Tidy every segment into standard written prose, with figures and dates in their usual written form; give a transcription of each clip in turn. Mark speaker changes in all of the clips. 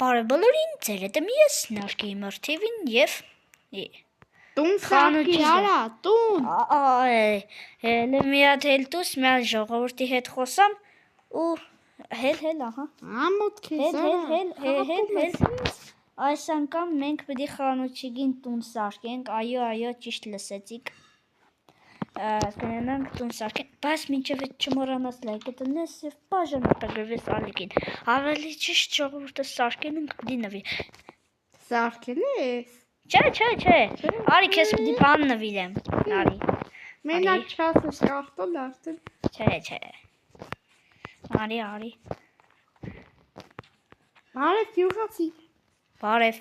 Speaker 1: Բարև բոլորին, ձեր հետ եմ ես, Նարքի Մրթիվին և
Speaker 2: Տուն սարքի արա, տուն
Speaker 1: Հել մի հատ հել տուս, մի հատ ժողովրդի հետ խոսամ ու հել, ահա
Speaker 2: Ամոտ քեզ
Speaker 1: Հել Այս անգամ մենք պիտի խանութիգին տուն սարքենք, այո, ճիշտ լսեցիք Կնենանք տուն սարքենք, բայց մինչև այդ չմոռանաս լայքը տնես և բաժանորդագրվես ալիքին Ավելի ճիշտ ժողովուրդը սարքեն ենք պիտի նվի
Speaker 2: Սարքել ես
Speaker 1: Չէ, արի քեզ պիտի բան նվիրեմ, արի
Speaker 2: Մենակ չասես կախտոլ արդեն
Speaker 1: Չէ Արի
Speaker 2: Բարև գյուղացի
Speaker 1: Բարև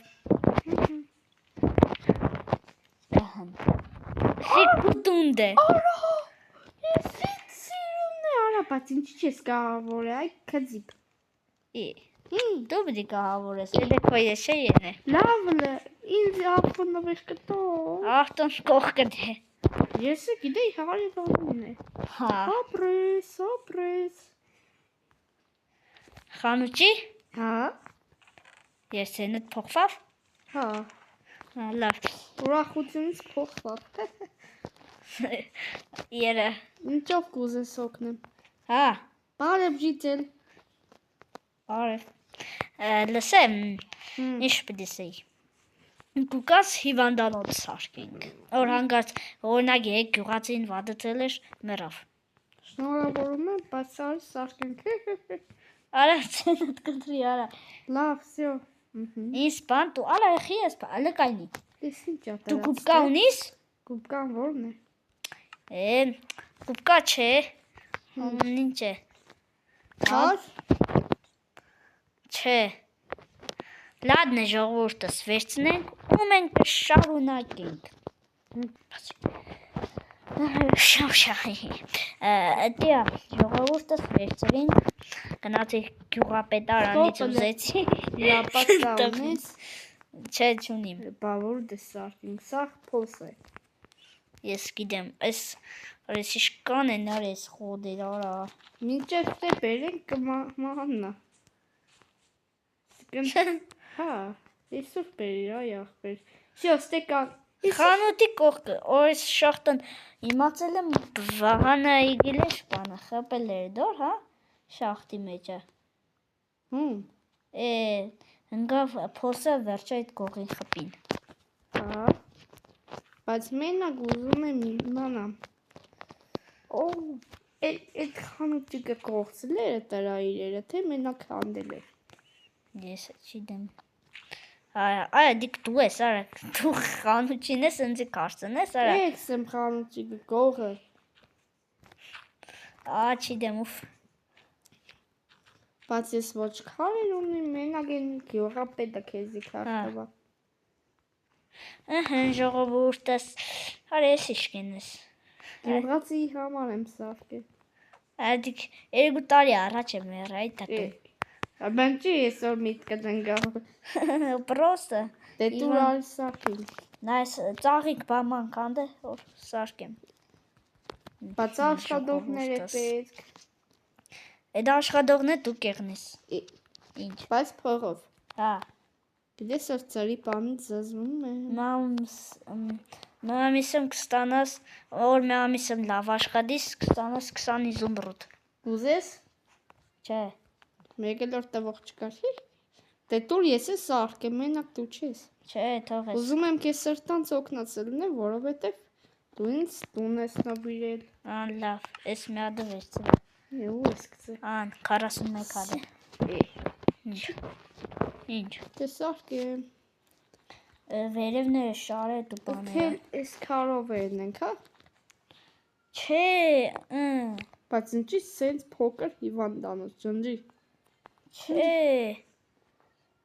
Speaker 1: Սիկուտունդ է
Speaker 2: Արա, ես իտ սիրուն է արա, բայց ինչի չես կաղավոր է, այ կծիպ
Speaker 1: Դու պիտի կահավոր ես, էդ է քո ես չէ ենե
Speaker 2: Լավն է, ինձ աղթոնով ես կտո
Speaker 1: Աղթոն կողքդ է
Speaker 2: Ես է գիտեի հարի բանին է Սոպրես
Speaker 1: Խանուճի
Speaker 2: Հա
Speaker 1: Ես ենդ փոխվավ
Speaker 2: Հա
Speaker 1: Լավ
Speaker 2: Ուրախությունից փոխվավ
Speaker 1: Երը
Speaker 2: Ինչով կուզես օգնեմ
Speaker 1: Հա
Speaker 2: Բարև ժիծել
Speaker 1: Բարև Լսեմ Ինչ պիտի սեի Կուկաս հիվանդանոց սարքենք Որ հանգարց օրինակ եկ գյուղացին վադթել էր մեռավ
Speaker 2: Շնորհավորում եմ, բայց արի սարքենք
Speaker 1: Արա ցենդ կտրի արա
Speaker 2: Լավ, всё
Speaker 1: Ինձ բան դու արա ეხի ես լկայնի
Speaker 2: Ես ինչ ա
Speaker 1: Դու կուպկա ունիս
Speaker 2: Կուպկան որն է
Speaker 1: Կուպկա չէ Ինչ է
Speaker 2: Հար
Speaker 1: Չէ Լադն է ժողովուրդս վերցնենք ու մենք կշարունակենք Դիա ժողովուրդս վերցրին Գնացի գյուղապետարանից ուզեցի
Speaker 2: Լապատկա ունես
Speaker 1: Չէ չունիմ
Speaker 2: Բա որ դες սարքենք, սաղ փոս է
Speaker 1: Ես գիտեմ, այս իշկան ենար ես խոդեր արա
Speaker 2: Մինչև թե բերենք կմաննա Հա, այսուր բերիր այ աղբեր Всё, ստեկան
Speaker 1: Խանութի կողքը, օրես շախտն իմացել եմ վաղանը իգիլ է շպանը, խպել էր դոր, հա, շախտի մեջը Հնգավ փոսը վերջը այդ կողին խպին
Speaker 2: Հա, բայց մենակ ուզում եմ իմանամ Այդ խանութիկը կողցել էր տրա իրերը, թե մենակ հանդել էր
Speaker 1: Ես չիդեմ Այա դիք դու ես արա, դու խանութին ես ընձի կարծն ես արա
Speaker 2: Ես եմ խանութիկը կողը
Speaker 1: չիդեմ ուվ
Speaker 2: Բայց ես ոչ քարեր ունիմ, մենակ են գյուղապետը քեզի քարտավա
Speaker 1: Ժողովուրդս, արա ես իշկեն ես
Speaker 2: Գյուղացի համար եմ սարքել
Speaker 1: Դիք երկու տարի առաջ եմ եղա այդ տատում
Speaker 2: Բան չի այսօր միտքը դնգավ
Speaker 1: Պրոստը
Speaker 2: Դե տուր արի սարքենք
Speaker 1: Նայս ծաղիկ բաման կանդը որ սարքեմ
Speaker 2: Բայց աշխատողներ է պետք
Speaker 1: Էդ աշխատողն է դու կեղնես Ինչ
Speaker 2: Բայց փողով
Speaker 1: Հա
Speaker 2: Գիտես որ ծարի պանից զզվում է
Speaker 1: Մամիսեմ կստանաս Որ մամիսեմ լավ աշխատիս կստանաս 20 իզումրուտ
Speaker 2: Ուզես
Speaker 1: Չէ
Speaker 2: Մեգելոր տվող չկար Դե տուր ես է սարքեմ, մենակ դու չես
Speaker 1: Չէ, թող ես
Speaker 2: Ուզում եմ կես սրտանց օգնացելն է, որովհետև դու ինձ տուն ես նվիրել
Speaker 1: լավ, ես մի ադը վերցրել
Speaker 2: Ու ես կծե
Speaker 1: 41 հատ Ինչ
Speaker 2: Դե սարքեմ
Speaker 1: Վերևները շարետ ու բաները
Speaker 2: Ես քարով ենք, հա
Speaker 1: Չէ
Speaker 2: Բայց ինչի սենց փոքր հիվանդանոց ջնջի
Speaker 1: Չէ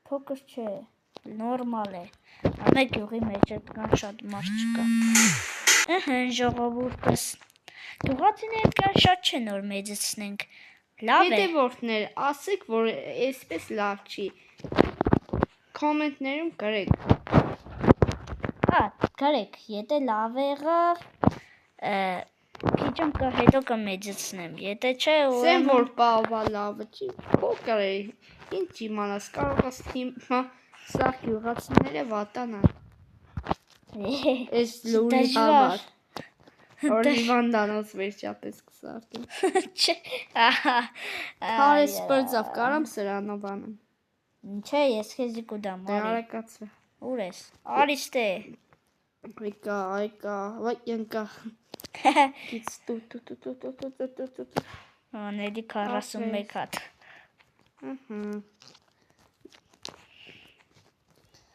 Speaker 1: Փոքր չէ Նորմալ է Ամեկ յուղի մեջ է կան շատ մարդ չկա Ժողովուրդս Գյուղացիները կան շատ չեն որ մեծացնենք Լավ է
Speaker 2: Հետևորդներ, ասեք որ այսպես լավ չի Կոմենտներում գրեք
Speaker 1: Գրեք, եթե լավ եղավ Քիչում հետո կմեծացնեմ Եթե չէ
Speaker 2: Սեմ որ պալվա լավը չի Փոքր է Ինչ իմանաս, կարող ես հիմա սա գյուղացիները վատանան։ Այս լուրի համար։ Որ հիվանդանոց վերջապես կսարքեն։
Speaker 1: Չէ։
Speaker 2: Հարես բրձավ, կարամ սրանով անեմ։
Speaker 1: Չէ, ես քեզի կուդամ,
Speaker 2: Դե
Speaker 1: արի։
Speaker 2: արակացվե։
Speaker 1: Ուր ես։ Արիս տե։
Speaker 2: Այկա, վայ ենկա։ Կից տու։
Speaker 1: Աների 41 հատ։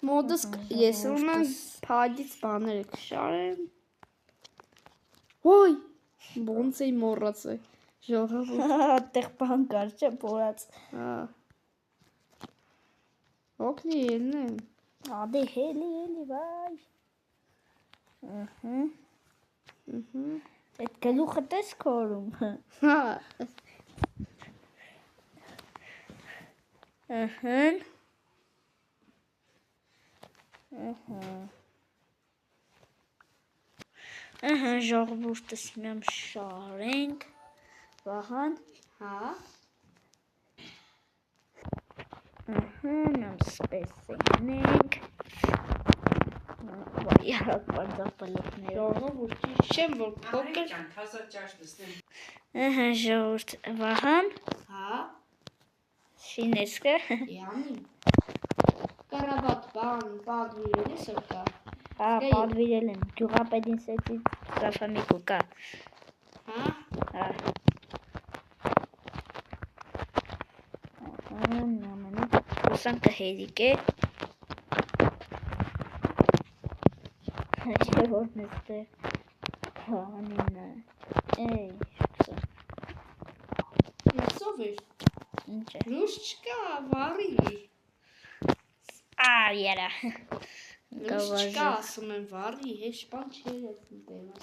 Speaker 2: Մոդս ես ուրման փադից բաները կշարեմ։ Ոյ, ոնց էի մոռացել։ Ժողովուրդ։
Speaker 1: Այդտեղ բան կար, չէ, փորած։
Speaker 2: Օգնի ելնեմ։
Speaker 1: Ադե հելի, վայ։ Այդ գլուխը տես քորում։
Speaker 2: Հա։
Speaker 1: Ժողովուրդս միամ շարենք։ Վահան։
Speaker 2: Հա։
Speaker 1: Միամ սպեսենք։ Վայ, արակ բարձավ պլոկները։
Speaker 2: Ժողովուրդ չեմ, որ փոքր։
Speaker 1: Ժողովուրդ, Վահան։
Speaker 2: Հա։
Speaker 1: Շինեսկը։
Speaker 2: Յանի։ Կարաբատ բան, պատվիրել ես կա։
Speaker 1: Հա, պատվիրել եմ, գյուղապետին սեցի սրաֆամիկու կա։
Speaker 2: Հա։
Speaker 1: Հա։ Նամանը, ուսանքը հերիկ է։ Չէ որն էստեղ, հանինը, էй, շուքսը։
Speaker 2: Եսով էր։
Speaker 1: Ինչ է։
Speaker 2: Լուս չկա, վարի։
Speaker 1: Երա։
Speaker 2: Լուս չկա, ասում եմ վարի, հեշ բան չէր ես մտելա։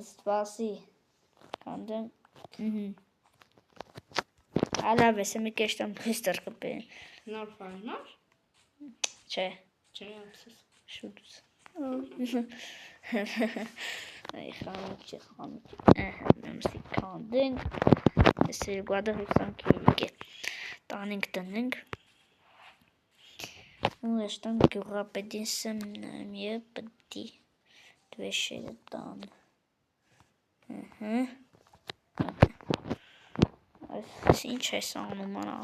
Speaker 1: Սպասի, կանդեմ, Ալավ ես, մի կեշտամ հիստր կպեն։
Speaker 2: Նոր վարինար։
Speaker 1: Չէ։
Speaker 2: Չէ, ապսես։
Speaker 1: Շուտուց։ Այ խանութ, նմսի կանդենք, ես երկուադը հուսանք երիք է, տանենք տնենք, ու եշտան գյուղապետին սմնեմ և պտի դվեշերը տան, այս ինչ ես անում անա,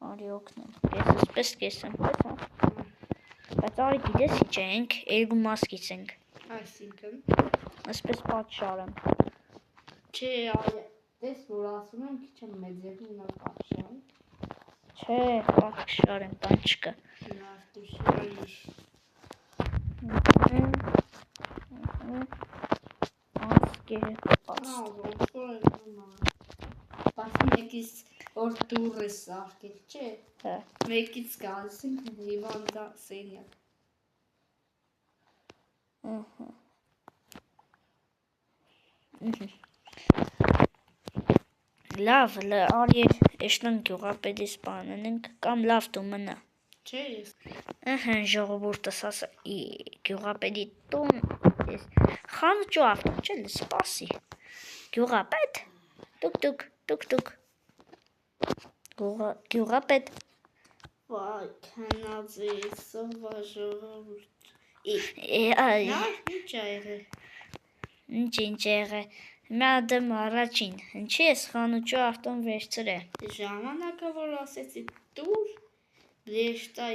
Speaker 1: արի ոգնեմ, կեսս պես կեսեմ, պես հա, բայց արի գիտես ինչ ենք, երկու մասկից ենք,
Speaker 2: Այսինքն։
Speaker 1: ասպես պատշարեմ,
Speaker 2: Չէ, այ, տես որ ասում եմ քիչ եմ մեծ եղի նա պատշար։
Speaker 1: չէ, պատշարեմ, բան չկա,
Speaker 2: Լավ, դու շարիշ։
Speaker 1: անցկերը պաստ,
Speaker 2: ոնց որ է նոմա։ Բայց մեկից որ դուր է սարքել, չէ։
Speaker 1: հա,
Speaker 2: Մեկից գալիս ենք հիվանդա սենյակ։
Speaker 1: լավ, արի եշտան գյուղապետի սպանենք, կամ լավ դու մնա,
Speaker 2: Չէ, ես։
Speaker 1: ժողովուրդս ասա, գյուղապետի տուն, ես խանուճու ավտոն չէ, սպասի, գյուղապետ, տուկ, գյուղապետ,
Speaker 2: Վայ, քնածի, սովա ժողովուրդ։
Speaker 1: ինչ
Speaker 2: Ինչ է եղել։
Speaker 1: եղե, մի ադեմ առաջին, ինչի ես խանուճու ավտոն վերցրե,
Speaker 2: Ժամանակը որ ասեցի տուր, լեշտայ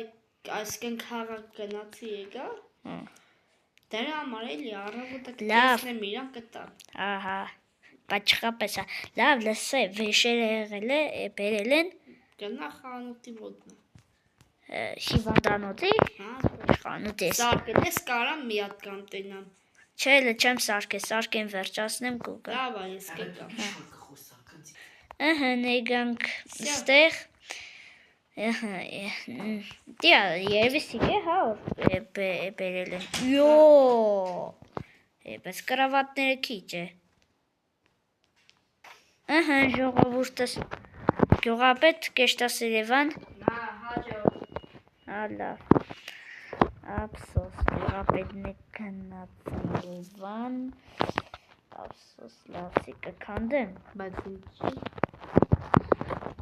Speaker 2: այսքան քաղաք գնացի եկա, դրա համար էլի առավոտը կտեսնեմ իրան կտամ։
Speaker 1: ահա, բայց չխապես հա, լավ լսե, վեշերը եղել է, բերել են,
Speaker 2: Գնա խանութի մոտնա։
Speaker 1: հիվանդանոցի,
Speaker 2: Հա,
Speaker 1: խանութ ես,
Speaker 2: սարկն ես կարամ մի հատ կամ տենամ։
Speaker 1: չէ, չեմ սարկեն վերջացնեմ կուկը,
Speaker 2: Լավ է, ես կգամ։
Speaker 1: նեգանք ստեղ, դիա, երևիսիկ է, հա, բերել են, բայց կրավատները քիչ է, ժողովուրդս, գյուղապետ, կեշտասերևան,
Speaker 2: Նա, հաջո։
Speaker 1: լավ, ափսոս, գյուղապետն է գնաց Երևան, Ափսոս լավսի կքանդեմ։
Speaker 2: Բայց ինչի։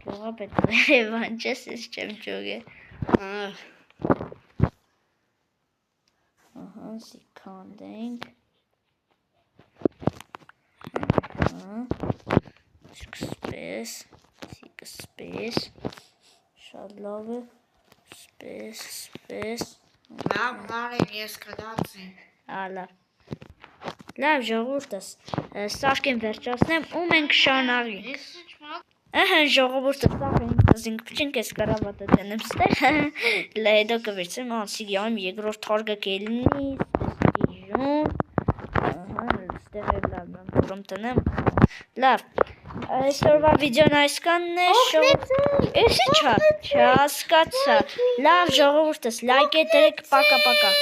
Speaker 1: Գյուղապետ Երևան չես ես չեմ ջոգե։ Ահա, սի քանդենք։ Սկսպես, սի կսպես։ Շատ լավ է։ Սպես։
Speaker 2: Լավ, նարեկ ես կդացի։
Speaker 1: Լավ։ Լավ ժողովուրդս, սարքեն վերջացնեմ ու մենք շանաղի։ Ահա ժողովուրդը սարքեն զինք փչինք ես կարավատը դենեմ ստեղ։ Հետո կվերցեմ անսիգիամ երկրորդ թարգը կելնի, ստիժում։ Ահա, ստեղ էլ լավ եմ որում տնեմ։ Լավ, այսօրվա վիդեոն այսքանն է, չհասկացա։ Լավ ժողովուրդս, լայք է դրեք, պակա-պակա։